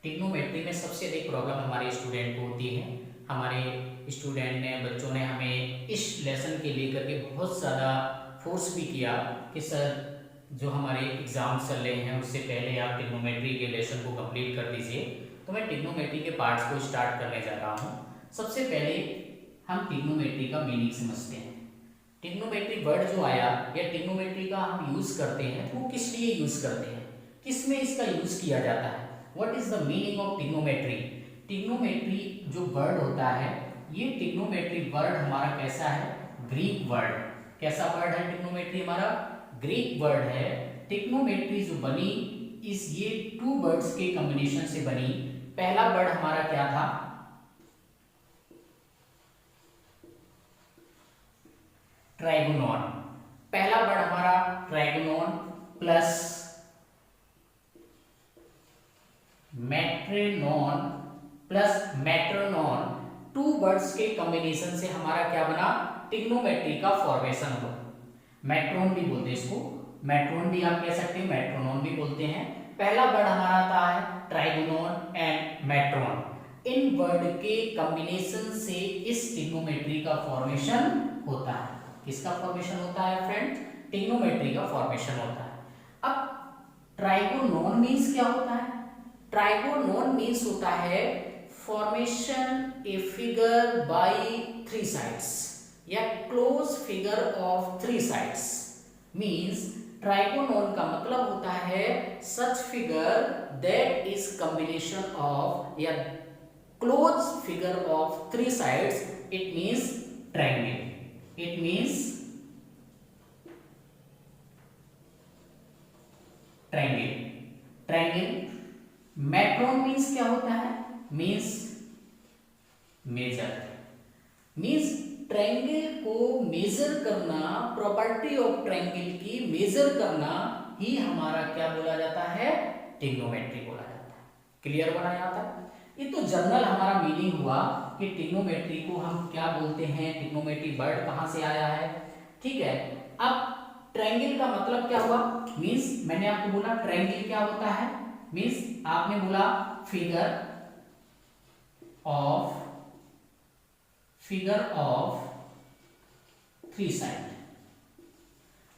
Trigonometry में सबसे अधिक प्रॉब्लम हमारे स्टूडेंट को होती है। हमारे स्टूडेंट ने बच्चों ने हमें इस लेसन के लेकर के बहुत ज़्यादा फोर्स भी किया कि सर जो हमारे एग्ज़ाम चल रहे हैं उससे पहले आप ट्रिग्नोमेट्री के लेसन को कंप्लीट कर दीजिए। तो मैं ट्रिग्नोमेट्री के पार्ट्स को स्टार्ट करने जा रहा हूँ। सबसे पहले हम ट्रिग्नोमेट्री का मीनिंग समझते हैं। ट्रिग्नोमेट्री वर्ड जो आया या ट्रिग्नोमेट्री का हम यूज़ करते हैं तो वो किस लिए यूज़ करते हैं, किस में इसका यूज़ किया जाता है। What is the meaning of trigonometry. Trigonometry जो वर्ड होता है, ये ट्रिग्नोमेट्री वर्ड हमारा कैसा है, ग्रीक वर्ड। कैसा वर्ड है ट्रिग्नोमेट्री हमारा, ग्रीक वर्ड है। ट्रिग्नोमेट्री जो बनी इस ये टू वर्ड्स के कॉम्बिनेशन से बनी। पहला वर्ड हमारा क्या था, ट्राइगोनॉन। पहला वर्ड हमारा ट्राइगोनॉन प्लस मेट्रोनॉन प्लस मेट्रोनॉन, टू वर्ड्स के कॉम्बिनेशन से हमारा क्या बना, ट्रिग्नोमेट्री का फॉर्मेशन हुआ। मेट्रोन भी बोलते हैं इसको, मेट्रोन भी आप कह सकते हैं, मेट्रोनॉन भी बोलते हैं। पहला वर्ड हमारा आता है ट्राइगोनॉन एंड मेट्रोन। इन वर्ड के कॉम्बिनेशन से इस ट्रिग्नोमेट्री का फॉर्मेशन होता है। किसका फॉर्मेशन होता है फ्रेंड, ट्रिग्नोमेट्री का फॉर्मेशन होता है। अब ट्राइगोनॉन मीन्स क्या होता है, ट्राइगोनॉन मीन्स होता है formation a figure by three sides या close figure of three sides. Means trigonon का मतलब होता है such figure that is combination of या close figure of three sides. It means triangle, it means triangle. Triangle. Metron means क्या होता है, means measure. Means triangle को measure करना, प्रॉपर्टी ऑफ ट्रायंगल की मेजर करना ही हमारा क्या बोला जाता है, ट्रिग्नोमेट्री बोला जाता है। क्लियर बना यहाँ तक। ये तो जनरल हमारा मीनिंग हुआ कि ट्रिग्नोमेट्री को हम क्या बोलते हैं, ट्रिग्नोमेट्री वर्ड कहाँ से आया है, ठीक है। अब ट्रायंगल का मतलब क्या हुआ, मीन्स मैंने आपको बोला ट्रायंगल क्या होता है, मीन्स आपने बोला figure of three side.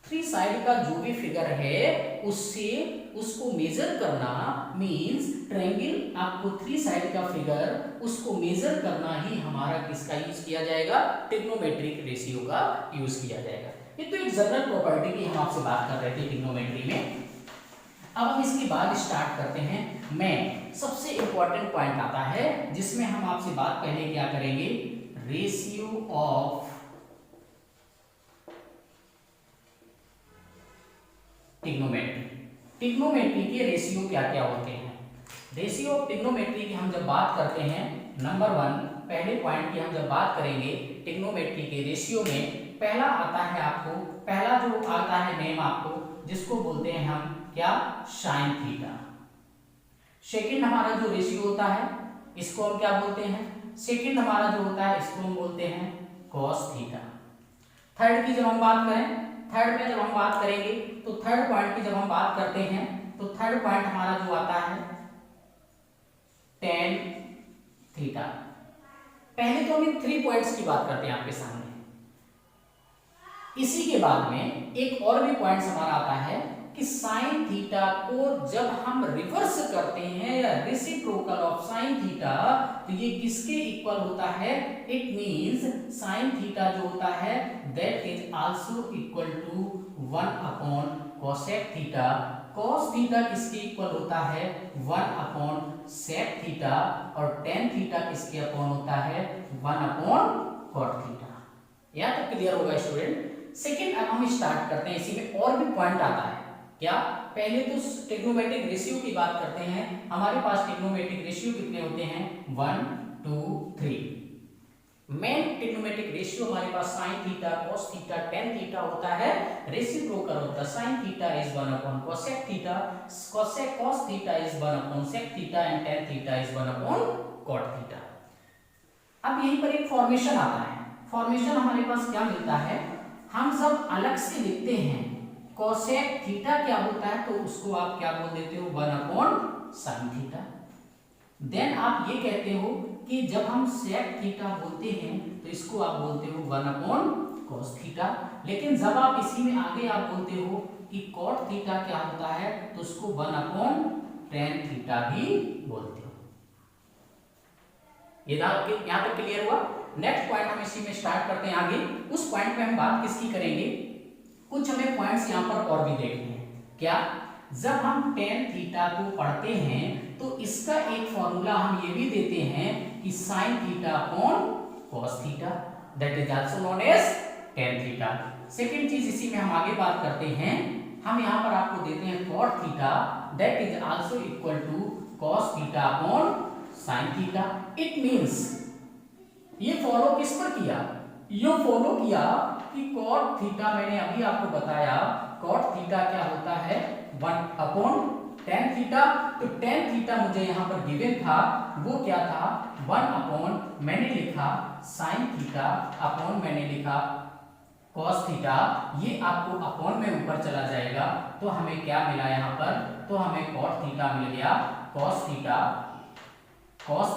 Three side का जो भी फिगर है उससे उसको मेजर करना, मीन्स ट्रायंगल आपको थ्री साइड का फिगर उसको मेजर करना ही हमारा किसका यूज किया जाएगा, ट्रिग्नोमेट्रिक रेशियो का यूज किया जाएगा। ये तो एक जनरल प्रॉपर्टी की हम आपसे बात कर रहे थे ट्रिग्नोमेट्री में। अब हम इसके बाद स्टार्ट करते हैं। मैं सबसे इंपॉर्टेंट पॉइंट आता है जिसमें हम आपसे बात पहले क्या करेंगे, रेशियो ऑफ ट्रिग्नोमेट्री। ट्रिग्नोमेट्री के रेशियो क्या क्या होते हैं। रेशियो ऑफ ट्रिग्नोमेट्री की हम जब बात करते हैं, नंबर वन पहले पॉइंट की हम जब बात करेंगे ट्रिग्नोमेट्री के रेशियो में, पहला आता है आपको, पहला जो आता है नेम आपको जिसको बोलते हैं हम क्या, साइन थीटा। सेकंड हमारा जो रेशियो होता है इसको हम क्या बोलते हैं, सेकंड हमारा जो होता है इसको हम बोलते हैं कॉस थीटा। थर्ड की जब हम बात करें, थर्ड में जब हम बात करेंगे तो थर्ड पॉइंट की जब हम बात करते हैं तो थर्ड पॉइंट हमारा जो आता है टेन थीटा। पहले तो हम इन थ्री पॉइंट्स की बात करते हैं आपके सामने। इसी के बाद में एक और भी पॉइंट हमारा आता है कि साइन थीटा को जब हम रिवर्स करते हैं या रेसिप्रोकल ऑफ साइन थीटा तो ये किसके इक्वल होता है, इट मींस साइन थीटा जो होता है that is also equal to 1 upon cosec theta. Cos theta किसके इक्वल होता है, 1 अपॉन सेक थीटा, और टेन थीटा किसके अपॉन होता है, 1 अपॉन कॉट थीटा। या तो क्लियर होगा स्टूडेंट। सेकंड अब हम स्टार्ट करते हैं, इसी में और भी पॉइंट आता है क्या, पहले तो ट्रिग्नोमेट्रिक रेशियो की बात करते हैं। हमारे पास ट्रिग्नोमेट्रिक रेशियो कितने होते हैं, 1 2 3। मेन ट्रिग्नोमेट्रिक रेशियो हमारे पास sine theta, cos theta, tan theta होता है। Reciprocal of the sine theta is 1 upon cosec theta, cosec cos theta is 1 upon sec theta and tan theta is 1 upon cot theta. अब यहीं पर एक formation आता है। फॉर्मेशन हमारे पास क्या मिलता है, हम जब अलग से लिखते हैं कोसेक थीटा क्या होता है तो उसको आप क्या बोल देते हो, 1 अपॉन साइन थीटा। देन आप ये कहते हो कि जब हम sec थीटा बोलते हैं तो इसको आप बोलते हो 1/cos थीटा, लेकिन जब आप इसी में आगे आप बोलते हो कि cot थीटा क्या होता है तो उसको 1/tan थीटा भी बोलते हो। ये यहाँ तक क्लियर हुआ। नेक्स्ट पॉइंट हम इसी में स्टार्ट करते हैं आगे। उस पॉइंट में हम बात किसकी करेंगे, कुछ हमें पॉइंट्स यहाँ पर और भी देखने हैं। क्या, जब हम tan थीटा को पढ़ते हैं तो इसका एक फॉर्मूला हम ये भी देते हैं कि sin theta upon cos theta, that is also known as tan theta. Second चीज इसी में हम आगे बात करते हैं, हम यहाँ पर आपको देते हैं cot theta, that is also equal to cos theta upon sin theta. It means ये फॉलो किस पर किया, ये फॉलो किया कि cot थीटा, मैंने अभी आपको बताया cot थीटा क्या होता है 1/tan थीटा। तो tan थीटा मुझे यहाँ पर गिवन था, वो क्या था 1/ मैंने लिखा sin थीटा अपॉन मैंने लिखा cos थीटा। ये आपको अपॉन में ऊपर चला जाएगा तो हमें क्या मिला यहाँ पर, तो हमें cot थीटा मिल गया cos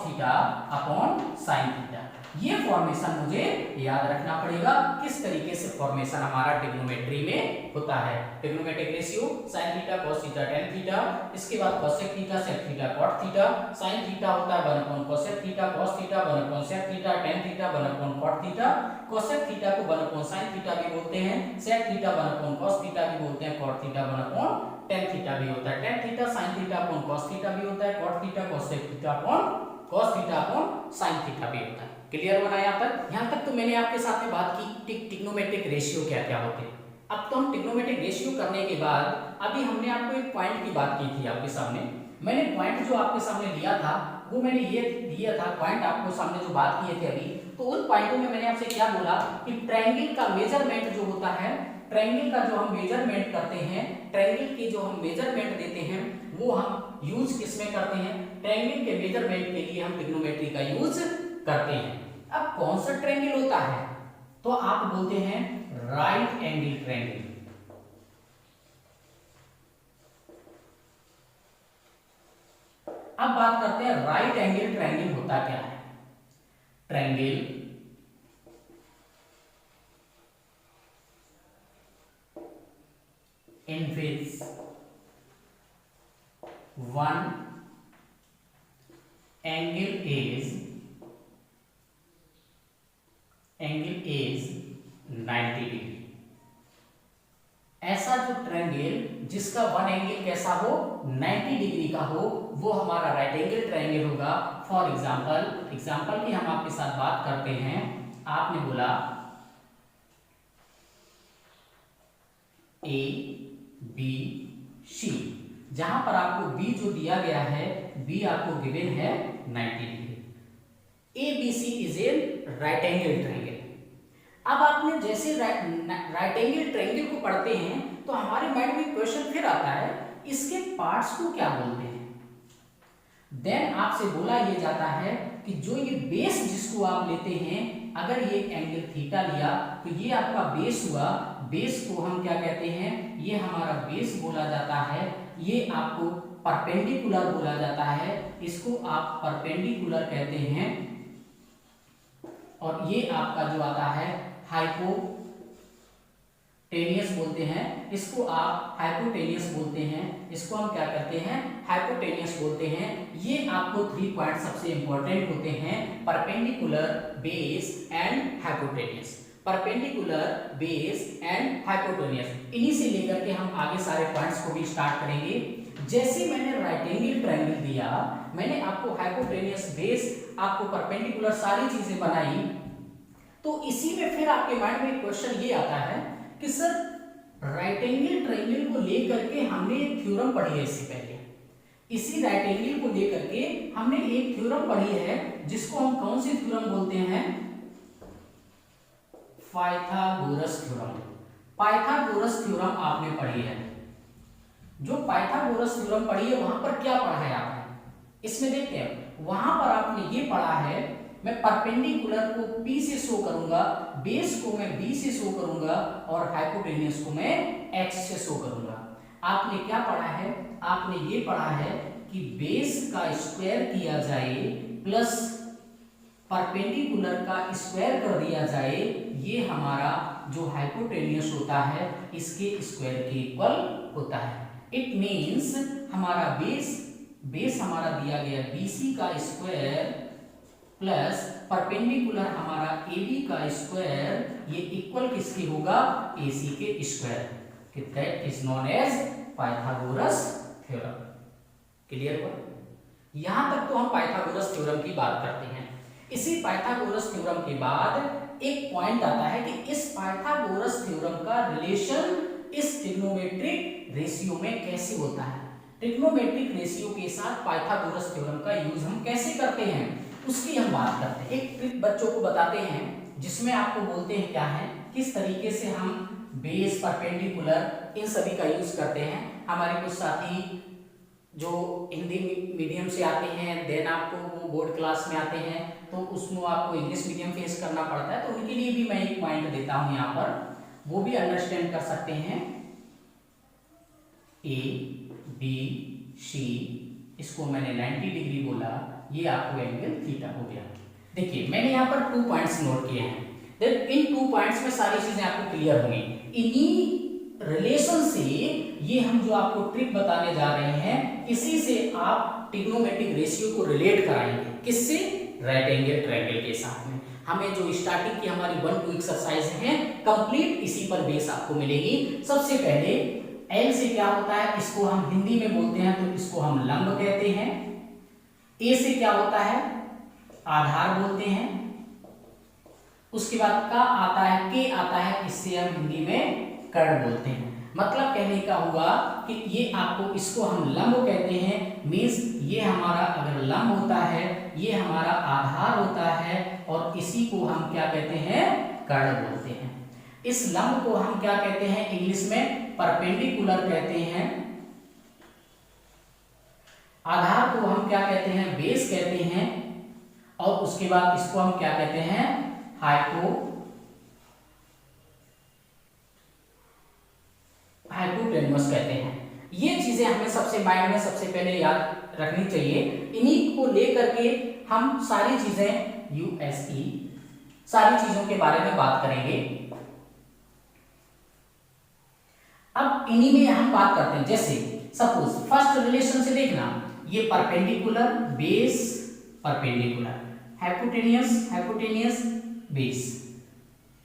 theta upon sin theta. ये फॉर्मेशन मुझे याद रखना पड़ेगा, किस तरीके से फॉर्मेशन हमारा ट्रिग्नोमेट्री में होता है। Trigonometric ratio sin theta cos theta tan theta, इसके बाद cosec theta sec theta cot theta, sin theta होता है 1/cosec theta, cos theta 1/sec theta, tan theta 1/cot theta, cosec theta को 1/sin थीटा भी बोलते हैं, sec थीटा 1/cos थीटा भी बोलते हैं, cot थीटा 1/tan थीटा भी होता है, tan theta sin theta cos theta भी होता है, cot theta cosec theta cos theta sin theta भी होता है। क्लियर बना यहाँ तक? यहाँ तक तो मैंने आपके साथ में बात की ट्रिग्नोमेट्रिक रेशियो क्या क्या होते हैं। अब तो हम ट्रिग्नोमेट्रिक रेशियो करने के बाद अभी हमने आपको एक पॉइंट की बात की थी आपके सामने। मैंने पॉइंट जो आपके सामने लिया था वो मैंने ये दिया था, पॉइंट आपको सामने जो बात किए थे अभी, तो उन पॉइंटों में मैंने आपसे क्या बोला कि ट्रायंगल का मेजरमेंट जो होता है, ट्रायंगल का जो हम मेजरमेंट करते हैं, ट्रायंगल की जो हम मेजरमेंट देते हैं वो हम यूज किसमें करते हैं, ट्रायंगल के मेजरमेंट के लिए हम ट्रिग्नोमेट्री का यूज करते हैं। अब कौन सा ट्रायंगल होता है, तो आप बोलते हैं राइट एंगल ट्रायंगल। अब बात करते हैं राइट एंगल ट्रायंगल होता क्या है। Triangle in which one angle is 90 degree. ऐसा जो ट्रायंगल जिसका वन एंगल कैसा हो 90 डिग्री का हो वो हमारा राइट एंगल ट्रायंगल होगा। फॉर एग्जांपल की हम आपके साथ बात करते हैं, आपने बोला ए बी सी, जहां पर आपको बी जो दिया गया है, बी आपको गिवन है 90 degree. A B C is a right angle triangle. अब आपने जैसे राइट एंगल ट्रायंगल को पढ़ते हैं तो हमारे माइंड में क्वेश्चन फिर आता है, इसके पार्ट्स को क्या बोलते हैं। देन आपसे बोला ये जाता है कि जो ये बेस जिसको आप लेते हैं, अगर ये एंगल थीटा लिया तो ये आपका बेस हुआ, बेस को हम क्या कहते हैं, ये हमारा बेस बोला जाता है। ये आपको परपेंडिकुलर बोला जाता है, इसको आप परपेंडिकुलर कहते हैं। और ये आपका जो आता है हाइपोटेनियस बोलते हैं, इसको आप हाइपोटेनियस बोलते हैं, इसको हम क्या करते हैं, हाइपोटेनियस बोलते हैं। ये आपको 3 पॉइंट सबसे इंपॉर्टेंट होते हैं, perpendicular, base and hypotenuse. Perpendicular, base and hypotenuse, इन्हीं से लेकर के हम आगे सारे पॉइंट्स को भी स्टार्ट करेंगे। जैसे मैंने राइट एंगल ट्रायंगल दिया, मैंने आपको हाइपोटेनियस, बेस, आपको परपेंडिकुलर सारी चीजें बनाई, तो इसी में फिर आपके माइंड में क्वेश्चन ये आता है कि सर राइट एंगल ट्रायंगल को लेकर के हमने एक थ्योरम पढ़ी है इससे पहले। इसी राइट एंगल को लेकर के हमने एक थ्योरम पढ़ी है जिसको हम कौन सी थ्योरम बोलते हैं, पाइथागोरस थ्योरम। पाइथागोरस थ्योरम आपने पढ़ी है। जो पाइथागोरस थ्योरम पढ़ी है वहां पर क्या पढ़ा है आपने, इसमें देखते हैं। वहां पर आपने ये पढ़ा है, मैं परपेंडिकुलर को P से शो करूंगा, बेस को मैं B से शो करूंगा और हाइपोटेनियस को मैं H से शो करूंगा। आपने क्या पढ़ा है, आपने ये पढ़ा है कि बेस का स्क्वायर किया जाए प्लस परपेंडिकुलर का स्क्वायर कर दिया जाए, ये हमारा जो हाइपोटेन्यूस होता है इसके स्क्वायर के इक्वल होता है। इट मींस हमारा बेस हमारा दिया गया BC का स्क्वायर प्लस परपेंडिकुलर हमारा AB का स्क्वायर, ये इक्वल किसके होगा, AC के square. That is known as Pythagoras theorem. Clear हुआ? यहां तक तो हम पाइथागोरस थ्योरम की बात करते हैं। इसी पाइथागोरस थ्योरम के बाद एक पॉइंट आता है कि इस पाइथागोरस थ्योरम का रिलेशन इस ट्रिग्नोमेट्रिक रेशियो में कैसे होता है। ट्रिग्नोमेट्रिक रेशियो के साथ पाइथागोरस थ्योरम का यूज हम कैसे करते हैं उसकी हम बात करते हैं। एक ट्रिक बच्चों को बताते हैं जिसमें आपको बोलते हैं क्या है, किस तरीके से हम बेस, परपेंडिकुलर इन सभी का यूज करते हैं। हमारे कुछ साथी जो हिंदी मीडियम से आते हैं, देन आपको वो बोर्ड क्लास में आते हैं, तो उसमें आपको इंग्लिश मीडियम फेस करना पड़ता है, तो उनके लिए भी मैं एक पॉइंट देता हूं यहाँ पर, वो भी अंडरस्टैंड कर सकते हैं। A, B, C, इसको मैंने 90 डिग्री बोला, ये आपको एंगल थीटा हो गया। देखिए मैंने यहाँ पर 2 पॉइंट्स नोट किए हैं। इन 2 पॉइंट्स में सारी चीजें आपको क्लियर होंगी। इन्हीं रिलेशन से ये हम जो आपको ट्रिक बताने जा रहे हैं, इसी से आप ट्रिग्नोमेट्रिक रेशियो को रिलेट कराएंगे। किससे? राइट एंगल ट्रायंगल के साथ में। हमें जो स्टार्टिंग की हमारी 1-2 एक्सरसाइज हैं, कंप्लीट इसी पर बेस आपको मिलेगी। सबसे पहले L से क्या होता है, इसको हम हिंदी में बोलते हैं तो इसको हम लंब कहते हैं। A से क्या होता है, आधार बोलते हैं। उसके बाद का आता है, K आता है, इससे हम हिंदी में कर्ण बोलते हैं। मतलब कहने का हुआ कि ये आपको, इसको हम लंब कहते हैं, मींस ये हमारा अगर लंब होता है, ये हमारा आधार होता है, और इसी को हम क्या कहते हैं, कर्ण बोलते हैं। इस लंब को हम क्या कहते हैं इंग्लिश में, परपेंडिकुलर कहते हैं। आधार को हम क्या कहते हैं, बेस कहते हैं, और उसके बाद इसको हम क्या कहते हैं, हाइपोटेन्यूस कहते हैं। ये चीजें हमें सबसे माइंड में सबसे पहले याद रखनी चाहिए। इन्हीं को लेकर के हम सारी चीजें यूएसई सारी चीजों के बारे में बात करेंगे। अब इन्हीं में हम बात करते हैं, जैसे सपोज फर्स्ट रिलेशन से देखना, ये perpendicular base perpendicular, hypotenuse base,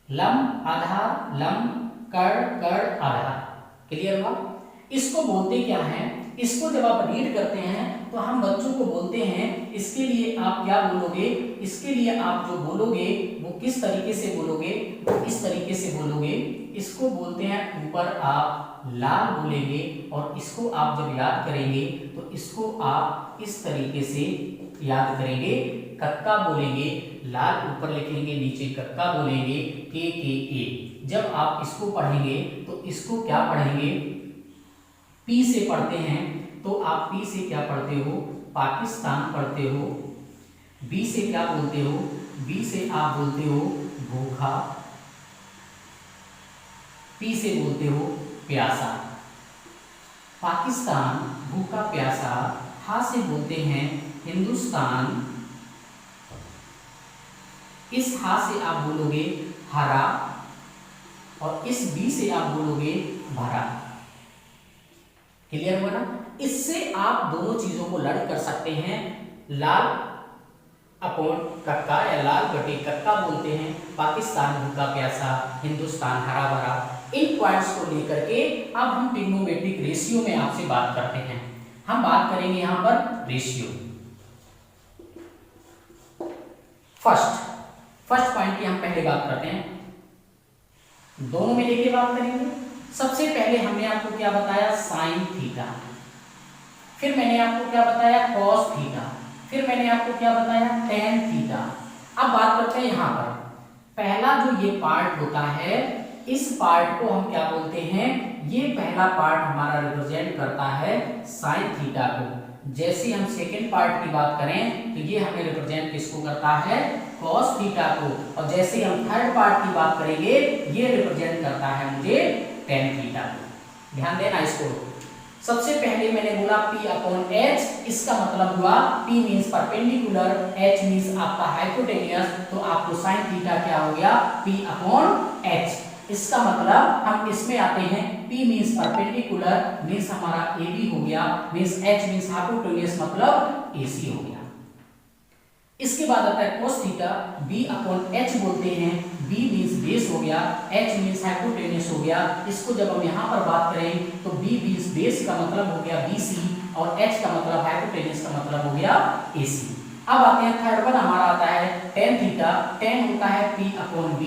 लंब आधार लंब, कर्ण कर्ण आधार। क्लियर हुआ? इसको बोलते क्या है, इसको जब आप रीड करते हैं तो हम बच्चों को बोलते हैं, इसके लिए आप क्या बोलोगे, इसके लिए आप जो बोलोगे वो किस तरीके से बोलोगे, वो इस तरीके से बोलोगे। इसको बोलते हैं, ऊपर आप लाल बोलेंगे, और इसको आप जब याद करेंगे तो इसको आप इस तरीके से याद करेंगे, कक्का बोलेंगे, लाल ऊपर लिखेंगे, नीचे कक्का बोलेंगे, के ए। जब आप इसको पढ़ेंगे तो इसको क्या पढ़ेंगे, पी से पढ़ते हैं तो आप पी से क्या पढ़ते हो, पाकिस्तान पढ़ते हो। बी से क्या बोलते हो, बी से आप बोलते हो भूखा। पी से बोलते हो प्यासा। पाकिस्तान भूखा प्यासा। हा से बोलते हैं हिंदुस्तान। इस हा से आप बोलोगे हरा, और इस बी से आप बोलोगे भरा। क्लियर हुआ ना? इससे आप दोनों चीजों को लर्न कर सकते हैं। लाल अपॉन कक्का या लाल बटे कक्का बोलते हैं, पाकिस्तान भूखा प्यासा, हिंदुस्तान हरा भरा। इन पॉइंट्स को लेकर के अब हम ट्रिग्नोमेट्रिक रेशियो में आपसे बात करते हैं। हम बात करेंगे यहां पर रेशियो। फर्स्ट पॉइंट की हम पहले बात करते हैं, दोनों में लेके बात करेंगे। सबसे पहले हमने आपको क्या बताया, साइन थीटा, फिर मैंने आपको क्या बताया, कॉस थीटा, फिर मैंने आपको क्या बताया, टेन थीटा। अब बात करते हैं यहां पर पहला जो ये पार्ट होता है, इस पार्ट को हम क्या बोलते हैं, ये पहला पार्ट हमारा रिप्रेजेंट करता है साइन थीटा को। जैसे हम सेकेंड पार्ट की बात करें तो ये हमें रिप्रेजेंट किसको करता है, कॉस थीटा को। और जैसे हम थर्ड पार्ट की बात करेंगे, ये रिप्रेजेंट करता है मुझे टेन थीटा को। ध्यान देना इसको। सबसे पहले मैंने बोला P अपॉन H, इसका मतलब हुआ P means perpendicular, H means आपका हाइपोटेनियस, तो आपको साइन थीटा क्या हो गया P अपॉन H। इसका मतलब हम इसमें आते हैं, P मीन्स परपेंडिकुलर मीन्स हमारा AB हो गया, मीन्स H मीन्स हाइपोटेनियस मतलब AC हो गया। इसके बाद आता है cos theta, B upon H बोलते हैं, B मीन्स बेस हो गया, H मीन्स हाइपोटेनियस हो गया। इसको जब हम यहाँ पर बात करें तो B मीन्स बेस का मतलब हो गया BC और H का मतलब हाइपोटेनियस का मतलब हो गया AC। अब आते हैं थर्ड वन, हमारा आता है tan थीटा, tan होता है P upon B,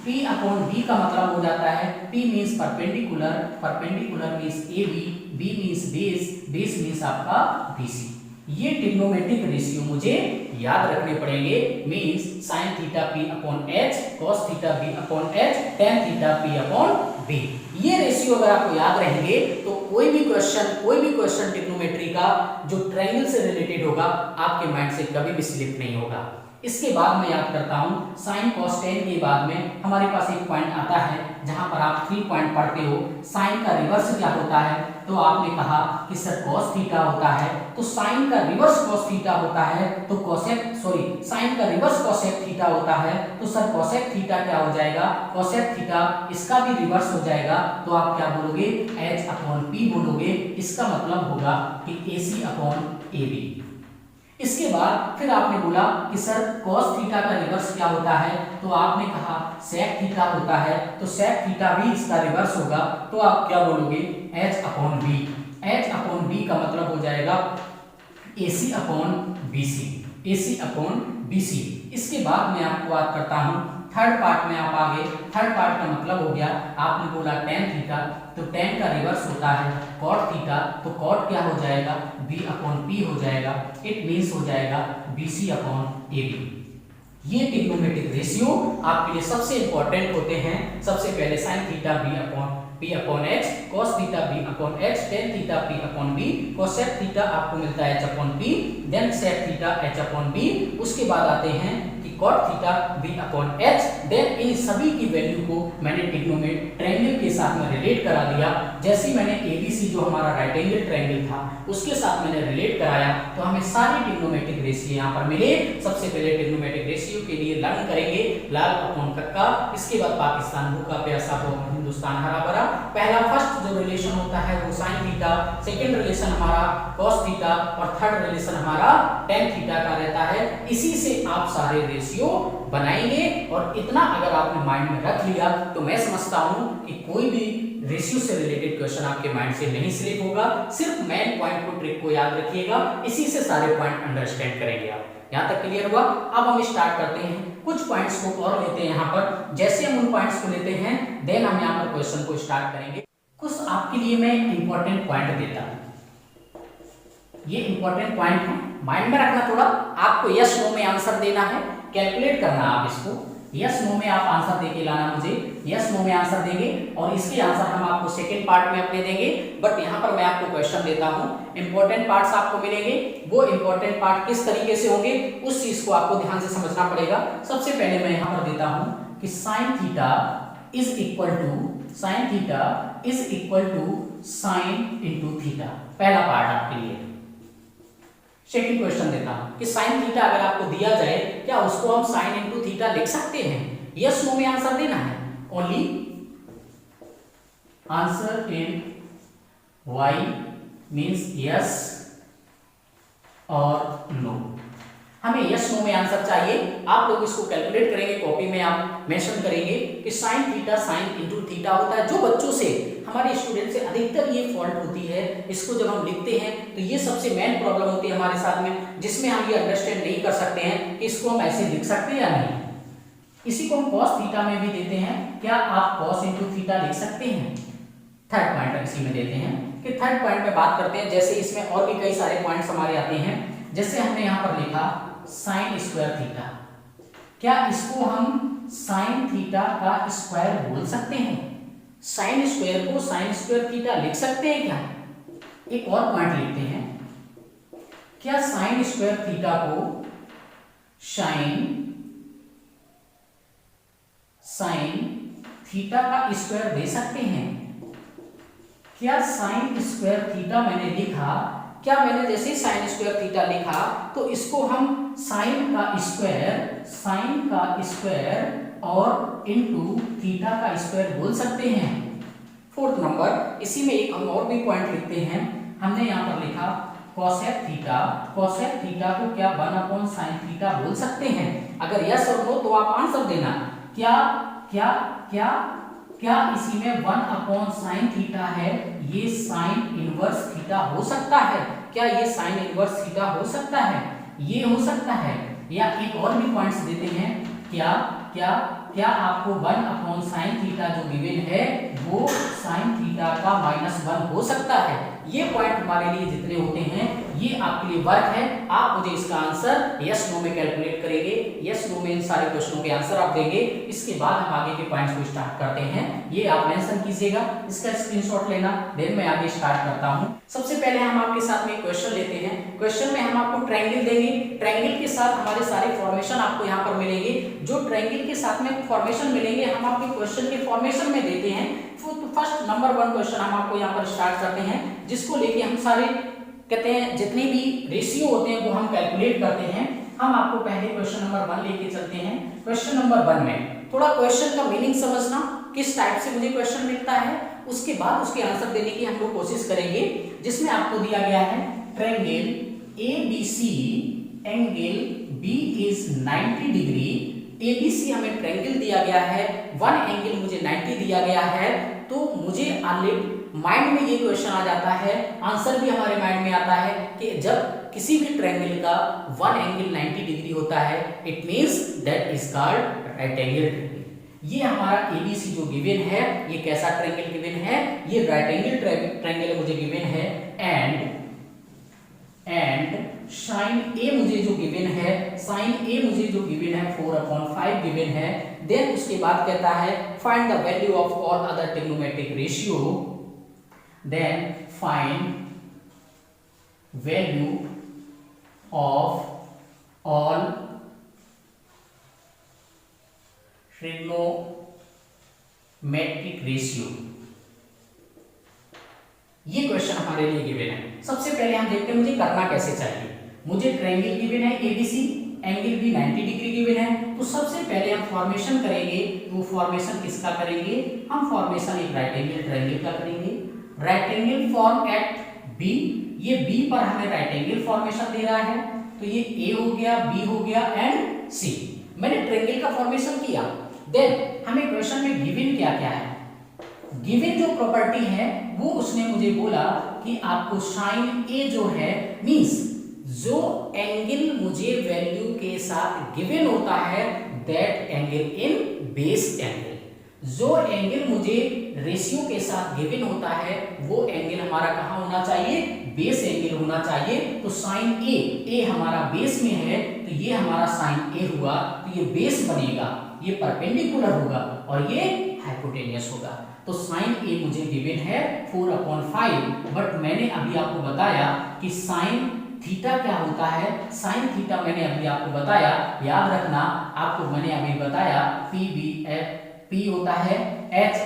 P upon B का मतलब हो जाता है P means perpendicular, perpendicular means AB, B means base, base means आपका BC। ये ट्रिग्नोमेट्रिक रेशियो मुझे याद रखने पड़ेंगे, means sign theta P upon H, cos theta B upon H, tan theta P upon B। ये रेशियो अगर आपको याद रहेंगे तो कोई भी क्वेश्चन ट्रिग्नोमेट्री का जो ट्रायंगल से रिलेटेड होगा आपके माइंड से कभी भी स्लिप नहीं होगा। इसके बाद मैं याद करता हूं साइन cos tan के बाद में हमारे पास एक पॉइंट आता है जहां पर आप 3 पॉइंट पढ़ते हो, साइन का रिवर्स क्या होता है, तो आपने कहा कि सर cos थीटा होता है, तो साइन का रिवर्स cos थीटा होता है, तो साइन का रिवर्स cosec थीटा होता है, तो सर cosec थीटा क्या हो जाएगा, cosec थीटा इसका भी रिवर्स हो जाएगा, तो आप क्या बोलोगे H अपॉन P बोलोगे। इसका मतलब होगा कि AC अपॉन AB। इसके बाद फिर आपने बोला कि सर cos थीटा का रिवर्स क्या होता है, तो आपने कहा sec थीटा होता है, तो sec थीटा भी इसका रिवर्स होगा, तो आप क्या बोलोगे H upon B। H upon B का मतलब हो जाएगा AC upon BC, AC upon BC। इसके बाद मैं आपको बात करता हूं थर्ड पार्ट में, आप आगे थर्ड पार्ट का मतलब हो गया, आपने बोला tan थीटा, तो tan का रिवर्स होता है cot थीटा, तो cot क्या हो जाएगा B अपॉन P हो जाएगा, इट मीन्स हो जाएगा BC अपॉन AB। ये ट्रिग्नोमेट्रिक रेशियो आपके लिए सबसे इंपॉर्टेंट होते हैं। सबसे पहले sine theta P upon H, cos theta B upon H, tan theta P upon B, cosec theta आपको मिलता है H upon P, then sec theta H upon B। उसके बाद आते हैं cot theta B upon H, then इन सभी की वैल्यू को मैंने ट्रायंगल के साथ में रिलेट करा दिया। जैसे ही मैंने ABC जो हमारा राइट एंगल ट्रायंगल था उसके साथ मैंने रिलेट कराया तो हमें सारे ट्रिग्नोमेट्रिक रेशियो यहाँ पर मिले। सबसे पहले ट्रिग्नोमेट्रिक रेशियो के लिए लर्न करेंगे लाल अपॉन कक्का, इसके बाद पाकिस्तान भूखा प्यासा हो हिंदुस्तान हरा भरा। पहला फर्स्ट जो रिलेशन होता है वो साइन थीटा, सेकेंड रिलेशन हमारा cos थीटा और थर्ड रिलेशन हमारा tan थीटा का रहता है। इसी से आप सारे रेशियो बनाएंगे और इतना अगर आपने माइंड में रख लिया तो मैं समझता हूं कि कोई भी रेशियो से रिलेटेड क्वेश्चन आपके माइंड से नहीं स्लिप होगा। सिर्फ मेन पॉइंट को, ट्रिक को याद रखिएगा, इसी से सारे पॉइंट अंडरस्टैंड करेंगे आप। यहां तक क्लियर हुआ? अब हम स्टार्ट करते हैं, कुछ पॉइंट्स को और लेते हैं यहाँ पर। जैसे हम उन पॉइंट्स को लेते हैं देन हम यहाँ पर क्वेश्चन को स्टार्ट करेंगे। कुछ आपके लिए मैं इंपॉर्टेंट पॉइंट देता हूं, ये इंपॉर्टेंट पॉइंट है, माइंड में रखना। थोड़ा आपको यस नो में आंसर देना है, कैलकुलेट करना आप इसको, यस नो में आप आंसर देके लाना मुझे, यस नो में आंसर देंगे और इसके आंसर हम आपको सेकंड पार्ट में अपने देंगे। बट यहाँ पर मैं आपको क्वेश्चन देता हूँ, इंपॉर्टेंट पार्ट्स आपको मिलेंगे, वो इंपॉर्टेंट पार्ट किस तरीके से होंगे उस चीज को आपको ध्यान से समझना पड़ेगा। सबसे पहले मैं यहाँ पर देता हूँ कि sine theta is equal to sine into theta, पहला पार्ट आपके लिए। सेकंड क्वेश्चन देता हूं कि साइन थीटा अगर आपको दिया जाए क्या उसको हम साइन इंटू थीटा लिख सकते हैं? यस नो में आंसर देना है, only answer in Y means yes और नो। हमें यस नो में आंसर चाहिए। आप लोग इसको कैलकुलेट करेंगे, कॉपी में आप मेंशन करेंगे कि sine theta sine into theta होता है। जो बच्चों से, हमारे स्टूडेंट से अधिकतर ये फॉल्ट होती है, इसको जब हम लिखते हैं तो ये सबसे मेन प्रॉब्लम होती है हमारे साथ में, जिसमें हम ये अंडरस्टैंड नहीं कर सकते हैं कि इसको हम ऐसे लिख सकते हैं या नहीं। इसी को हम cos थीटा में भी देते हैं, क्या आप cos इंटू थीटा लिख सकते हैं? थर्ड पॉइंट इसी में देते हैं कि थर्ड पॉइंट में बात करते हैं। जैसे इसमें और भी कई सारे पॉइंट्स हमारे आते हैं, जैसे हमने यहाँ पर लिखा साइन स्क्वायर थीटा, क्या इसको हम साइन थीटा का स्क्वायर बोल सकते हैं? साइन स्क्वायर को साइन स्क्वायर थीटा लिख सकते हैं क्या? एक और पॉइंट लिखते हैं, क्या साइन स्क्वायर थीटा को साइन थीटा का स्क्वायर दे सकते हैं? क्या साइन स्क्वायर थीटा मैंने लिखा, क्या मैंने जैसे ही साइन स्क्वायर थीटा लिखा तो इसको हम साइन का स्क्वायर और इनटू थीटा का स्क्वायर बोल सकते हैं। फोर्थ नंबर, इसी में एक हम और भी पॉइंट लिखते हैं। हमने यहाँ पर लिखा कोसेक थीटा को क्या 1 अपॉन साइन थीटा बोल सकते हैं। अगर यस और नो तो आप आंसर देना। क्या क्या क्या क्या इसी में 1 अपॉन साइन थीटा है, ये साइन इनवर्स थीटा हो सकता है? क्या ये साइन इनवर्स थीटा हो सकता है? ये हो सकता है। या एक और भी पॉइंट्स देते हैं, क्या क्या क्या आपको 1 अपॉन साइन थीटा जो गिवन है वो साइन थीटा का -1 हो सकता है? ये पॉइंट हमारे लिए जितने होते हैं ये आपके लिए वर्क है। आप मुझे इसका आंसर यस नो में कैलकुलेट करेंगे, यस नो में इन सारे क्वेश्चनों के आंसर आप देंगे। इसके बाद हम आगे के पॉइंट्स को स्टार्ट करते हैं, ये आप मेंशन कीजिएगा, इसका स्क्रीनशॉट लेना, देन मैं आगे स्टार्ट करता हूं। सबसे पहले हम आपके साथ में क्वेश्चन लेते हैं। क्वेश्चन में हम आपको ट्रायंगल देंगे, ट्रायंगल के साथ हमारे सारे फॉर्मेशन आपको यहाँ पर मिलेंगे। जो ट्रायंगल के साथ में फॉर्मेशन मिलेंगे हम आपके क्वेश्चन के फॉर्मेशन में देते हैं। फर्स्ट नंबर 1 क्वेश्चन हम आपको यहाँ पर स्टार्ट करते हैं, जिसको लेके हम सारे कहते हैं जितने भी रेशियो होते हैं वो हम कैलकुलेट करते हैं। हम आपको पहले क्वेश्चन नंबर 1 लेके चलते हैं। क्वेश्चन नंबर 1 में थोड़ा क्वेश्चन का मीनिंग समझना, किस टाइप से मुझे क्वेश्चन मिलता है, उसके बाद उसके आंसर देने की हम लोग कोशिश करेंगे। जिसमें आपको दिया गया है triangle ABC angle B is 90 degree. ABC हमें ट्रायंगल दिया गया है, 1 एंगल मुझे 90 दिया गया है, तो मुझे माइंड में ये क्वेश्चन आ जाता है, आंसर भी हमारे माइंड में आता है कि जब किसी भी ट्रायंगल का 1 एंगल 90 डिग्री होता है it means that is called right angle triangle. ये हमारा ABC जो गिवन है ये कैसा ट्रायंगल गिवन है, ये राइट एंगल ट्रायंगल मुझे गिवन है। एंड साइन A मुझे जो गिवन है, साइन A मुझे जो गिवन है 4/5 गिवन है। देन उसके बाद कहता है find the value of all other trigonometric ratio, then find value of all trigonometric ratio। ये क्वेश्चन हमारे लिए गिवन है। सबसे पहले हम देखते हैं मुझे करना कैसे चाहिए। मुझे ट्रायंगल गिवन है ABC, एंगल भी 90 डिग्री गिवन है, तो सबसे पहले हम फॉर्मेशन करेंगे। तो फॉर्मेशन किसका करेंगे हम? फॉर्मेशन एक राइट एंगल ट्रायंगल का करेंगे। Right angle form at B, ये B पर हमें राइट एंगल फॉर्मेशन दे रहा है, तो ये A हो गया, B हो गया एंड C। मैंने ट्रायंगल का फॉर्मेशन किया। देन हमें क्वेश्चन में गिवन क्या क्या है, गिवन जो प्रॉपर्टी है वो उसने मुझे बोला कि आपको साइन A जो है मींस जो एंगल मुझे वैल्यू के साथ गिवन होता है that angle in base angle. जो एंगल मुझे रेशियो के साथ गिवन होता है वो एंगल हमारा कहाँ होना चाहिए? बेस एंगल होना चाहिए। तो साइन A हमारा बेस में है, तो ये हमारा साइन A हुआ, तो ये बेस बनेगा, ये परपेंडिकुलर होगा और ये हाइपोटेनियस होगा। तो साइन A मुझे गिवन है 4/5, बट मैंने अभी आपको बताया कि साइन थीटा क्या होता है। साइन थीटा मैंने अभी आपको बताया, याद रखना आपको मैंने अभी बताया P होता है, H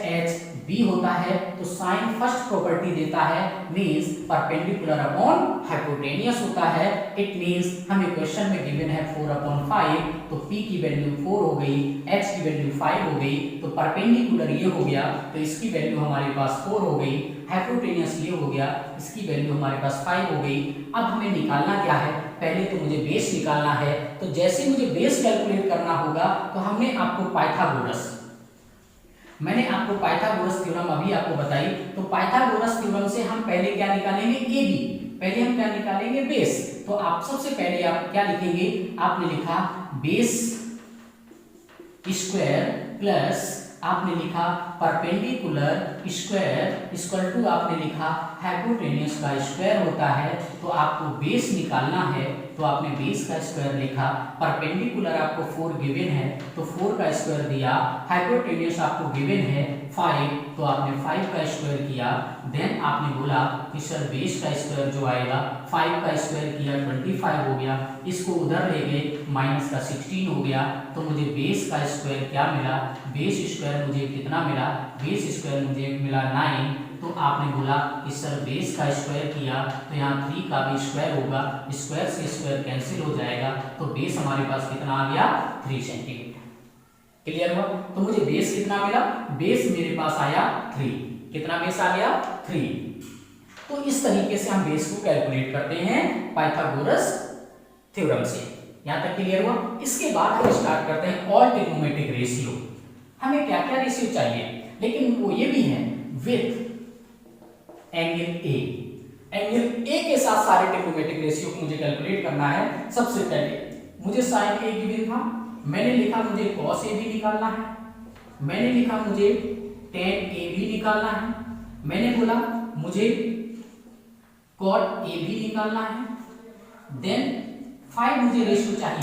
B होता है। तो साइन फर्स्ट प्रॉपर्टी देता है मींस परपेंडिकुलर अपॉन हाइपोटेनियस होता है। इट मींस हमें क्वेश्चन में गिवन है 4/5, तो P की वैल्यू 4 हो गई, H की वैल्यू 5 हो गई, तो परपेंडिकुलर ये हो गया, तो इसकी वैल्यू हमारे पास 4 हो गई। हाइपोटेनियस ये हो गया, इसकी वैल्यू हमारे पास 5 हो गई। अब हमें निकालना क्या है? पहले तो मुझे बेस निकालना है। तो जैसे मुझे बेस कैलकुलेट करना होगा तो हमने आपको मैंने आपको पाइथागोरस थ्योरम अभी आपको बताई। तो पाइथागोरस थ्योरम से हम पहले क्या निकालेंगे? AB। पहले हम क्या निकालेंगे? बेस। तो आप सबसे पहले आप क्या लिखेंगे? आपने लिखा बेस स्क्वायर प्लस आपने लिखा परपेंडिकुलर स्क्वायर इक्वल टू आपने लिखा हाइपोटेनियस का स्क्वायर होता है। तो आपको बेस निकालना है, तो आपने बेस का स्क्वायर लिखा, परपेंडिकुलर आपको 4 गिवन है तो 4 का स्क्वायर दिया, हाइपोटेनियस आपको गिवन है 5 तो आपने 5 का स्क्वायर किया। देन आपने बोला कि सर बेस का स्क्वायर जो आएगा 5 का स्क्वायर किया 25 हो गया, इसको उधर ले गए माइनस का 16 हो गया। तो मुझे बेस का स्क्वायर क्या मिला? बेस स्क्वायर मुझे कितना मिला? बेस स्क्वायर मुझे मिला 9 तो आपने बोला कि सर बेस का स्क्वायर किया तो यहाँ 3 का भी स्क्वायर होगा, स्क्वायर से स्क्वायर कैंसिल हो जाएगा, तो बेस हमारे पास कितना आ गया 3 सेंटीमीटर। क्लियर हुआ? तो मुझे बेस कितना मिला, बेस मेरे पास आया 3। कितना बेस आ गया 3। तो इस तरीके से हम बेस को कैलकुलेट करते हैं पाइथागोरस थ्योरम से। यहां तक क्लियर हुआ? इसके बाद हम स्टार्ट करते हैं ऑल ट्रिग्नोमेट्रिक रेशियो। हमें क्या क्या रेशियो चाहिए, लेकिन वो ये भी है with angle A. Angle A के साथ सारे ट्रिग्नोमेट्रिक रेशियो को मुझे कैलकुलेट करना है। सबसे पहले मुझे साइन ए गिवन था, मैंने लिखा मुझे कॉस ए भी निकालना है, मैंने लिखा मुझे टेन ए भी निकालना है, मैंने बोला मुझे कॉट ए भी निकालना है, देन 5 मुझे रेशियो चाहिए,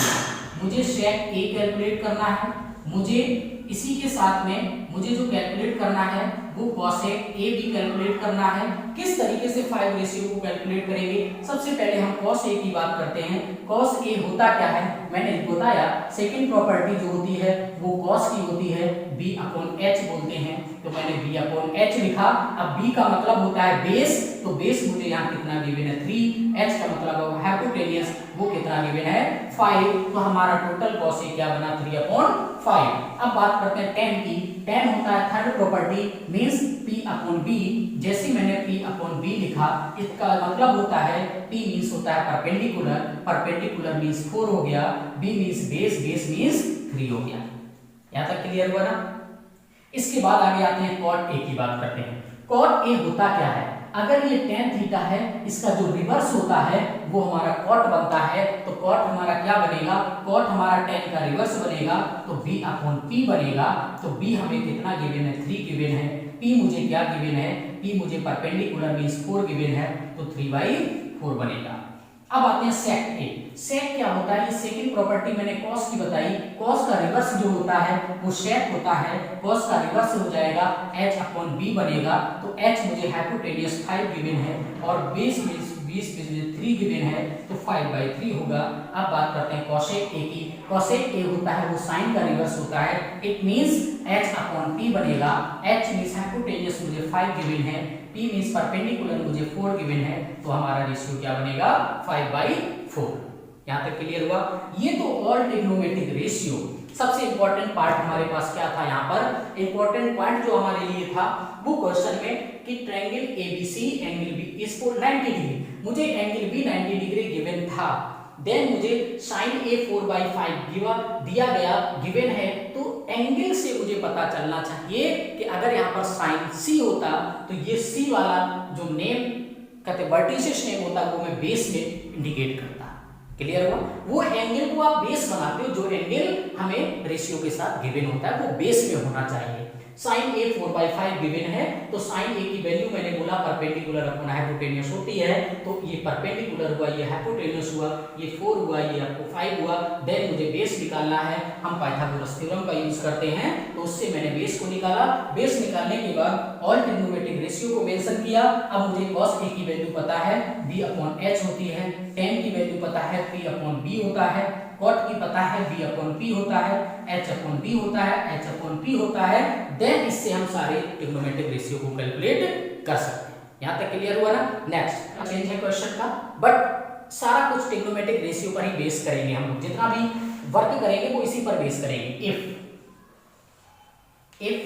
मुझे सेक ए कैलकुलेट करना है, मुझे इसी के साथ में मुझे जो कैलकुलेट करना है वो कॉसेक ए भी कैलकुलेट करना है। किस तरीके से 5 रेशियो को कैलकुलेट करेंगे? सबसे पहले हम कॉस ए की बात करते हैं। कॉस ए होता क्या है, मैंने बताया सेकंड प्रॉपर्टी जो होती है वो कॉस की होती है, b अपॉन h बोलते हैं, तो मैंने b अपॉन h लिखा। अब b का मतलब होता है बेस, तो बेस मुझे यहाँ कितना गिवन है 3, h का मतलब है हाइपोटेनियस, वो कितना गिवन है 5, तो हमारा टोटल कॉस ए क्या बना 3 अपॉन 5। अब बात करते हैं tan की। tan होता है third property means p upon b। जैसे मैंने p अपॉन b लिखा, इसका मतलब होता है p मींस होता है परपेंडिकुलर, परपेंडिकुलर मींस 4 हो गया, b means base, base means 3 हो गया। यहां तक क्लियर हुआ ना? इसके बाद आगे आते हैं cot a की बात करते हैं। cot a होता क्या है, अगर ये tan थीटा है, इसका जो रिवर्स होता है वो हमारा cot बनता है, तो cot हमारा क्या बनेगा, cot हमारा tan का रिवर्स बनेगा, तो b अपॉन p बनेगा। तो b हमें कितना गिवन है 3 गिवन है, p मुझे क्या गिवन है, p मुझे परपेंडिकुलर मींस 4 गिवन है, तो 3/4 बनेगा। अब आते हैं sec a। sec क्या होता है, ये सेकंड प्रॉपर्टी मैंने cos की बताई, cos का रिवर्स जो होता है वो sec होता है, cos का रिवर्स हो जाएगा h अपॉन b बनेगा, तो h मुझे हाइपोटेनियस 5 गिवन है और बेस में 20 में 3 गिवन है, तो 5/3 होगा। अब बात करते हैं cosec a की। cosec a होता है वो साइन का रिवर्स होता है, it means h upon p बनेगा। h मींस हाइपोटेनियस मुझे 5 गिवन है, p मींस परपेंडिकुलर मुझे 4 गिवन है, तो हमारा रेशियो क्या बनेगा 5/4। यहां तक क्लियर हुआ? ये तो ऑल ट्रिग्नोमेट्रिक रेशियो। सबसे इंपॉर्टेंट पार्ट हमारे पास क्या था, यहाँ पर इंपॉर्टेंट पॉइंट जो हमारे लिए था वो क्वेश्चन में कि triangle ABC angle B is for 90 degree, मुझे एंगल B 90 डिग्री गिवन था, देन मुझे sin A 4/5 दिया गया गिवन है, तो एंगल से मुझे पता चलना चाहिए कि अगर यहाँ पर sin C होता तो ये C वाला जो नेम कहते वर्टिसेस नेम होता वो मैं बेस में इंडिकेट करता। क्लियर हुआ? वो एंगल को आप बेस बनाते हो, जो एंगल हमें रेशियो के साथ गिवन होता है वो बेस में होना चाहिए। sin A 4/5 गिवन है, तो sin A की वैल्यू मैंने बोला परपेंडिकुलर अपॉन हाइपोटेनियस होती है, तो ये परपेंडिकुलर हुआ, ये हाइपोटेनियस हुआ, ये 4 हुआ, ये आपको 5 हुआ, देन मुझे बेस निकालना है। हम पाइथागोरस थ्योरम का यूज करते हैं, तो उससे मैंने बेस को निकाला। बेस निकालने के बाद ऑल ट्रिग्नोमेट्रिक रेशियो को मेंशन किया। अब मुझे cos A की वैल्यू पता है b अपॉन h होती है, tan की वैल्यू पता है p अपॉन b होता है, cot की पता है b अपॉन p होता है, h अपॉन b होता है, h अपॉन p होता है, देन इससे हम सारे ट्रिग्नोमेट्रिक रेशियो को कैलकुलेट कर सकते हैं। यहां तक क्लियर हुआ ना? नेक्स्ट चेंज है क्वेश्चन का, बट सारा कुछ ट्रिग्नोमेट्रिक रेशियो पर ही बेस करेंगे हम लोग, जितना भी वर्क करेंगे वो इसी पर बेस करेंगे। If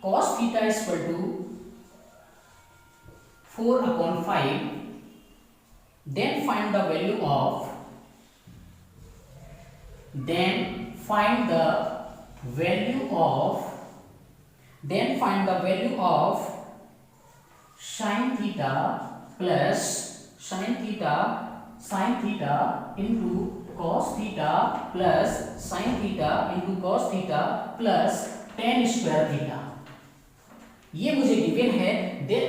cos theta is equal to 4/5, then find the value of sin theta plus sin theta into cos theta plus sin theta into cos theta plus tan square theta। ये मुझे given है। Then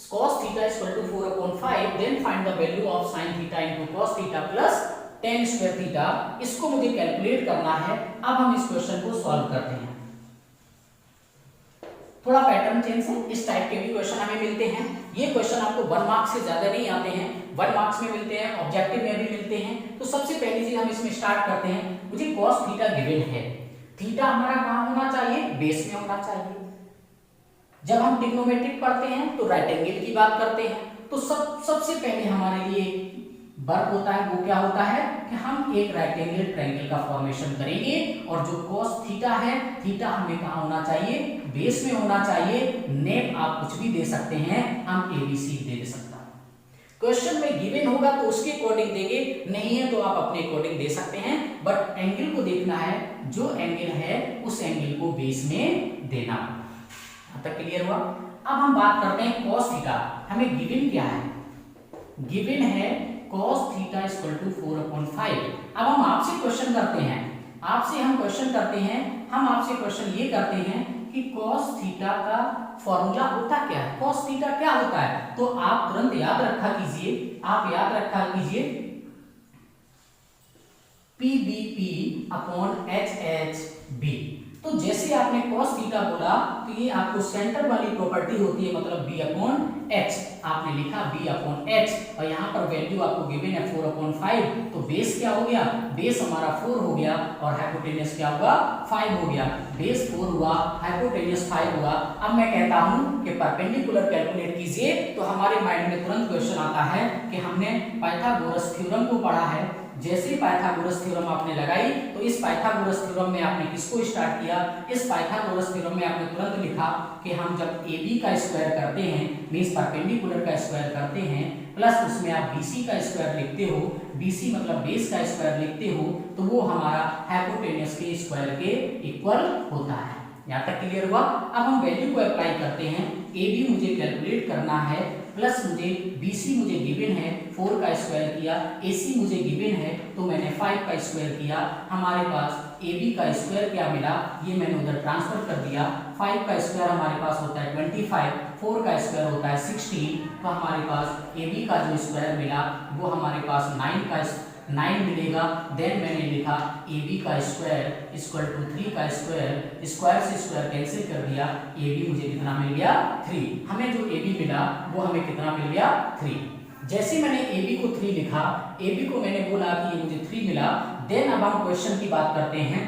cos theta is equal to 4/5, then find the value of sin theta into cos theta plus tan square theta। इसको मुझे calculate करना है। अब हम इस क्वेश्चन को सॉल्व करते हैं। थोड़ा पैटर्न चेंज है, इस टाइप के भी क्वेश्चन हमें मिलते हैं। ये क्वेश्चन आपको 1 मार्क्स से ज्यादा नहीं आते हैं, 1 मार्क्स में मिलते हैं, ऑब्जेक्टिव में भी मिलते हैं। तो सबसे पहली चीज हम इसमें स्टार्ट करते हैं। मुझे cos थीटा गिवन है, थीटा हमारा कहां होना चाहिए, बेस में होना चाहिए। जब हम ट्रिग्नोमेट्रिक पढ़ते हैं तो राइट एंगल की बात करते हैं, तो सबसे पहले हमारे लिए वर्क होता है वो क्या होता है कि हम एक राइट एंगल ट्रायंगल का फॉर्मेशन करेंगे, और जो cos थीटा है, थीटा हमें कहाँ होना चाहिए, बेस में होना चाहिए। नेम आप कुछ भी दे सकते हैं, हम ABC दे सकता हूं। क्वेश्चन में गिवन होगा तो उसके अकॉर्डिंग देंगे, नहीं है तो आप अपने अकॉर्डिंग दे सकते हैं, बट एंगल को देखना है, जो एंगल है उस एंगल को बेस में देना। यहां तक क्लियर हुआ। अब हम बात करते हैं cos थीटा, हमें गिवन क्या है, गिवन है cos थीटा इक्वल टू 4/5। अब हम आपसे क्वेश्चन करते हैं, हम आपसे क्वेश्चन ये करते हैं कि cos थीटा का फॉर्मूला होता क्या है, cos थीटा क्या होता है, तो आप तुरंत याद रखा कीजिए PBP/HHB। तो जैसे आपने cos थीटा बोला तो ये आपको सेंटर वाली प्रॉपर्टी होती है, मतलब B/H, आपने लिखा B/H, और यहाँ पर वैल्यू आपको गिवन है 4/5, तो बेस क्या हो गया, बेस हमारा 4 हो गया, और हाइपोटेन्यूस क्या हुआ, 5 हो गया। बेस 4 हुआ, हाइपोटेन्यूस 5 हुआ। अब मैं कहता हूँ कि परपेंडिकुलर कैलकुलेट कीजिए, तो हमारे माइंड में तुरंत क्वेश्चन आता है कि हमने पाइथागोरस थ्योरम को पढ़ा है। जैसे पाइथागोरस थ्योरम आपने लगाई, तो इस पाइथागोरस थ्योरम में आपने किसको स्टार्ट किया, इस पाइथागोरस थ्योरम में आपने तुरंत लिखा कि हम जब AB का स्क्वायर करते हैं, मींस परपेंडिकुलर का स्क्वायर करते हैं, प्लस उसमें आप BC का स्क्वायर लिखते हो, BC मतलब बेस का स्क्वायर लिखते हो, तो वो हमारा हाइपोटेन्यूस के स्क्वायर के इक्वल होता है। यहाँ तक क्लियर हुआ। अब हम वैल्यू को अप्लाई करते हैं, AB मुझे कैलकुलेट करना है, प्लस मुझे BC मुझे गिवन है 4 का स्क्वायर किया, AC मुझे गिवन है तो मैंने 5 का स्क्वायर किया। हमारे पास AB का स्क्वायर क्या मिला, ये मैंने उधर ट्रांसफर कर दिया। 5 का स्क्वायर हमारे पास होता है 25, 4 का स्क्वायर होता है 16, तो हमारे पास AB का जो स्क्वायर मिला वो हमारे पास 9 मिलेगा। देन मैंने लिखा AB का स्क्वायर इक्वल टू 3 का स्क्वायर, स्क्वायर से स्क्वायर कैंसिल कर दिया, AB मुझे कितना मिल गया, 3। हमें जो AB मिला वो हमें कितना मिल गया, 3। जैसे मैंने AB को 3 लिखा, AB को मैंने बोला कि ये मुझे 3 मिला। देन अब हम क्वेश्चन की बात करते हैं।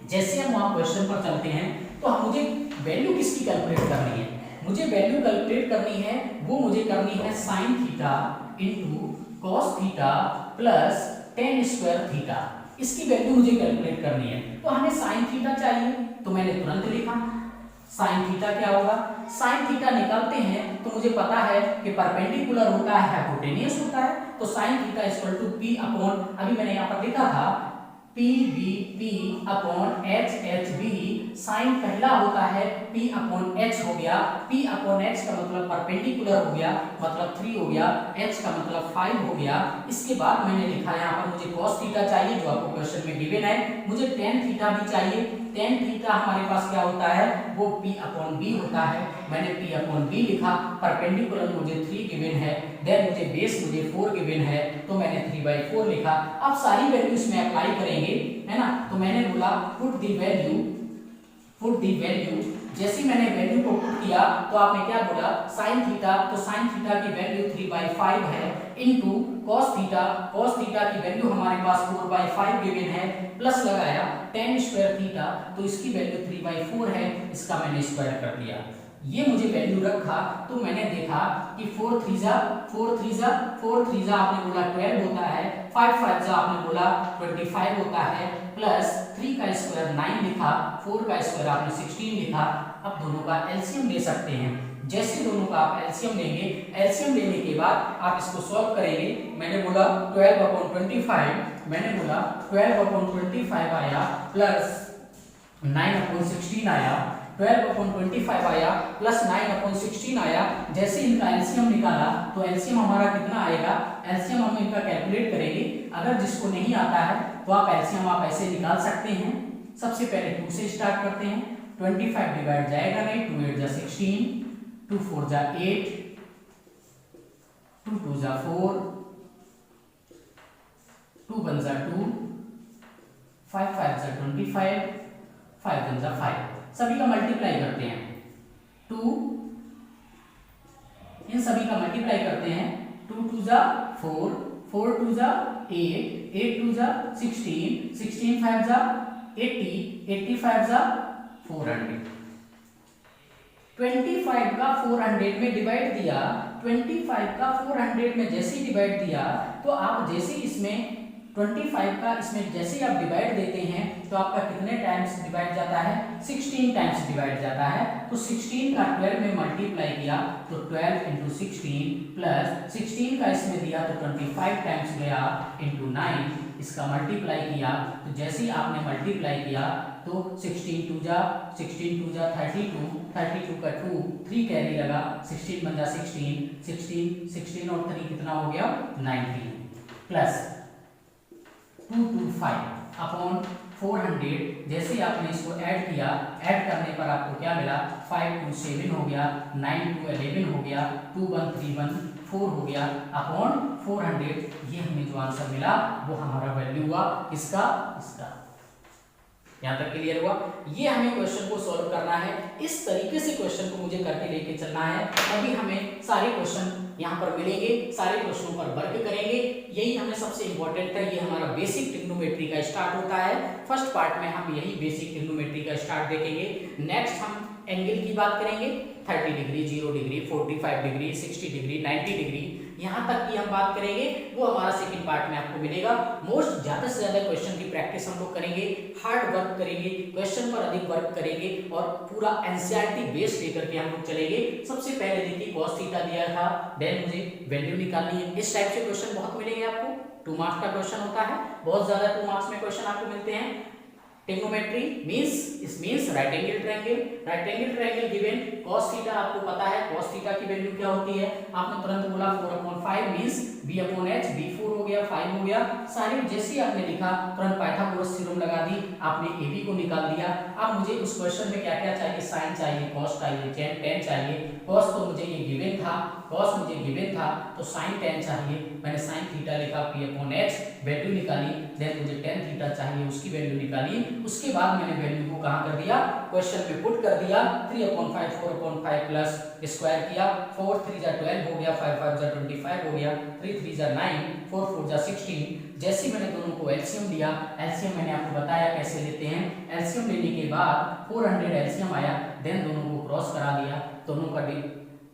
जैसे हम वहां क्वेश्चन पर चलते हैं, तो मुझे वैल्यू किसकी कैलकुलेट करनी है, मुझे वैल्यू कैलकुलेट करनी है, वो मुझे करनी है sin theta into cos theta plus tan square theta. इसकी वैल्यू मुझे कैलकुलेट करनी है, तो हमें sin थीटा चाहिए, तो मैंने तुरंत लिखा sin थीटा क्या होगा, sin थीटा निकालते हैं तो मुझे पता है कि परपेंडिकुलर होता है, हाइपोटेन्यूस होता है, तो sin theta equal to P upon, अभी मैंने यहाँ पर लिखा था PBP/HHB। साइन पहला होता है P/H हो गया, P/H का मतलब परपेंडिकुलर हो गया, मतलब 3 हो गया, H का मतलब 5 हो गया। इसके बाद मैंने लिखा यहाँ पर मुझे cos थीटा चाहिए, जो आपको क्वेश्चन में गिवन है, मुझे tan थीटा भी चाहिए। tan थीटा हमारे पास क्या होता है, वो P/B होता है, मैंने P/B लिखा। परपेंडिकुलर मुझे 3 गिवन है, देन मुझे बेस मुझे 4 गिवन है, तो मैंने 3/4 लिखा। अब सारी वैल्यू इसमें अप्लाई करेंगे, है ना, तो मैंने बोला पुट दी वैल्यू। जैसे मैंने वैल्यू को पुट किया तो आपने क्या बोला sin थीटा, तो sin थीटा की वैल्यू 3/5 है इनटू cos थीटा की वैल्यू हमारे पास 4/5 गिवन है, प्लस लगाया tan स्क्वायर थीटा, तो इसकी वैल्यू 3/4 है, इसका मैंने स्क्वायर कर दिया। ये मुझे वैल्यू रखा, तो मैंने देखा कि 4 3 जा आपने बोला 12 होता है, 5 5 जा आपने बोला 25 होता है, प्लस 3 का स्क्वायर 9 लिखा, 4 का स्क्वायर आपने 16 लिखा। अब दोनों का एलसीएम ले सकते हैं। जैसे दोनों का आप एलसीएम लेंगे, एलसीएम लेने के बाद आप इसको सॉल्व करेंगे। मैंने बोला 12/25 आया, प्लस 9/16 आया, 12/25 आया प्लस 9/16 आया। जैसे इनका एलसीएम निकाला तो एलसीएम हमारा कितना आएगा, एलसीएम हम इनका कैलकुलेट करेंगे। अगर जिसको नहीं आता है तो आप एलसीएम आप ऐसे निकाल सकते हैं। सबसे पहले 2 से स्टार्ट करते हैं, 25 डिवाइड जाएगा नहीं, 2 8 जा 16, 2 4 जा 8, 2 2 जा 4, 2 1 जा 2, 5 5 जा 25, 5 1 जा 5। सभी का मल्टीप्लाई करते हैं, 2 इन सभी का मल्टीप्लाई करते हैं, 2 2 जा 4, 4 2 जा 8, 8 2 जा 16, 16 5 जा 80, 85 जा 400, 25 का 400 में डिवाइड दिया, 25 का 400 में जैसे ही डिवाइड दिया तो आप जैसे इसमें 25 का इसमें जैसे ही आप डिवाइड देते हैं तो आपका कितने टाइम्स डिवाइड जाता है, 16 टाइम्स डिवाइड जाता है। तो 16 का 12 में मल्टीप्लाई किया तो 12 इंटू 16 प्लस 16 का इसमें दिया तो 25 टाइम्स गया इंटू 9, इसका मल्टीप्लाई किया तो जैसे ही आपने मल्टीप्लाई किया तो 16 टू जा 32, 32 का 2 3 कैरी लगा, 16 बन जा 16 और 3 कितना हो गया 19 प्लस 225 अपॉन 400। जैसे आपने इसको ऐड किया, ऐड करने पर आपको क्या मिला, 5 2 7 हो गया, 9 2 11 हो गया, 2 1 3 1 4 हो गया अपॉन 400। ये हमें जो आंसर मिला वो हमारा वैल्यू हुआ इसका। यहाँ तक क्लियर हुआ। ये हमें क्वेश्चन को सॉल्व करना है, इस तरीके से क्वेश्चन को मुझे करके लेके चलना है। अभी हमें सारे क्वेश्चन यहाँ पर मिलेंगे, सारे क्वेश्चनों पर वर्क करेंगे, यही हमें सबसे इंपॉर्टेंट है। ये हमारा बेसिक ट्रिग्नोमेट्री का स्टार्ट होता है। फर्स्ट पार्ट में हम यही बेसिक ट्रिग्नोमेट्री का स्टार्ट देखेंगे। नेक्स्ट हम एंगल की बात करेंगे, 30 degree, 0 degree, 45 degree, 60 degree, 90 degree, यहाँ तक की हम बात करेंगे, वो हमारा सेकंड पार्ट में आपको मिलेगा। मोस्ट ज्यादा से ज्यादा क्वेश्चन की प्रैक्टिस हम लोग करेंगे, हार्ड वर्क करेंगे, क्वेश्चन पर अधिक वर्क करेंगे और पूरा एनसीईआरटी बेस लेकर के हम लोग चलेंगे। सबसे पहले देखिए cos थीटा दिया था, देन मुझे वैल्यू निकालनी है। इस टाइप से क्वेश्चन बहुत मिलेंगे आपको, 2 मार्क्स का क्वेश्चन होता है, बहुत ज्यादा 2 मार्क्स में क्वेश्चन आपको मिलते हैं। Trigonometry means right angle triangle given cos theta, आपको पता है cos थीटा की वैल्यू क्या होती है, आपने तुरंत बोला 4/5 मींस b/h, b4 हो गया, 5 हो गया। सारी जैसे आपने लिखा तुरंत पाइथागोरस थ्योरम लगा दी, आपने ab को निकाल दिया। अब मुझे उस क्वेश्चन में क्या क्या चाहिए, साइन चाहिए, cos चाहिए, tan चाहिए। cos तो मुझे ये गिवन था, तो sin tan चाहिए, मैंने sin थीटा लिखा p/h, वैल्यू निकाली। देन मुझे tan थीटा चाहिए, उसकी वैल्यू निकाली। उसके बाद मैंने वैल्यू को कहां कर दिया, क्वेश्चन में पुट कर दिया। 3/5 4/5 प्लस स्क्वायर किया, 4 3 जा 12 हो गया, 5 5 जा 25 हो गया, 3 3 जा 9, 4 4 जा 16। जैसे मैंने दोनों को एलसीएम लिया, एलसीएम मैंने आपको बताया कैसे लेते हैं। एलसीएम लेने के बाद 400 एलसीएम आया, देन दोनों को क्रॉस करा दिया, दोनों का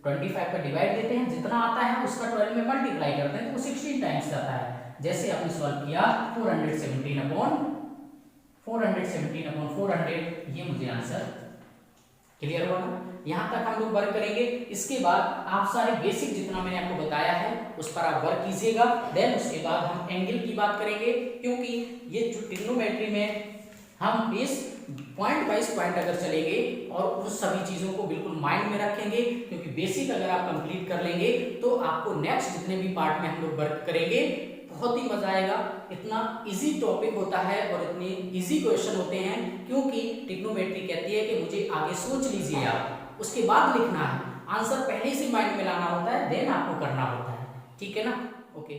25 का डिवाइड देते हैं, जितना आता है उसका 12 में मल्टीप्लाई करते हैं तो वो 16 टाइम्स जाता है। जैसे आपने सॉल्व किया 417/400, ये मुझे आंसर क्लियर हुआ ना। यहाँ तक हम लोग वर्क करेंगे। इसके बाद आप सारे बेसिक जितना मैंने आपको बताया है उस पर आप वर्क कीजिएगा। देन उसके बाद हम एंगल की बात करेंगे, क्योंकि ये जो ट्रिग्नोमेट्री में हम इस पॉइंट वाइज पॉइंट अगर चलेंगे और उस सभी चीजों को बिल्कुल माइंड में रखेंगे, क्योंकि बेसिक अगर आप कंप्लीट कर लेंगे तो आपको नेक्स्ट जितने भी पार्ट में हम लोग वर्क करेंगे बहुत ही मजा आएगा। इतना इजी टॉपिक होता है और इतने इजी क्वेश्चन होते हैं, क्योंकि ट्रिग्नोमेट्री कहती है कि मुझे आगे सोच लीजिए आप, उसके बाद लिखना है, आंसर पहले से माइंड में लाना होता है, देन आपको करना होता है। ठीक है ना, ओके।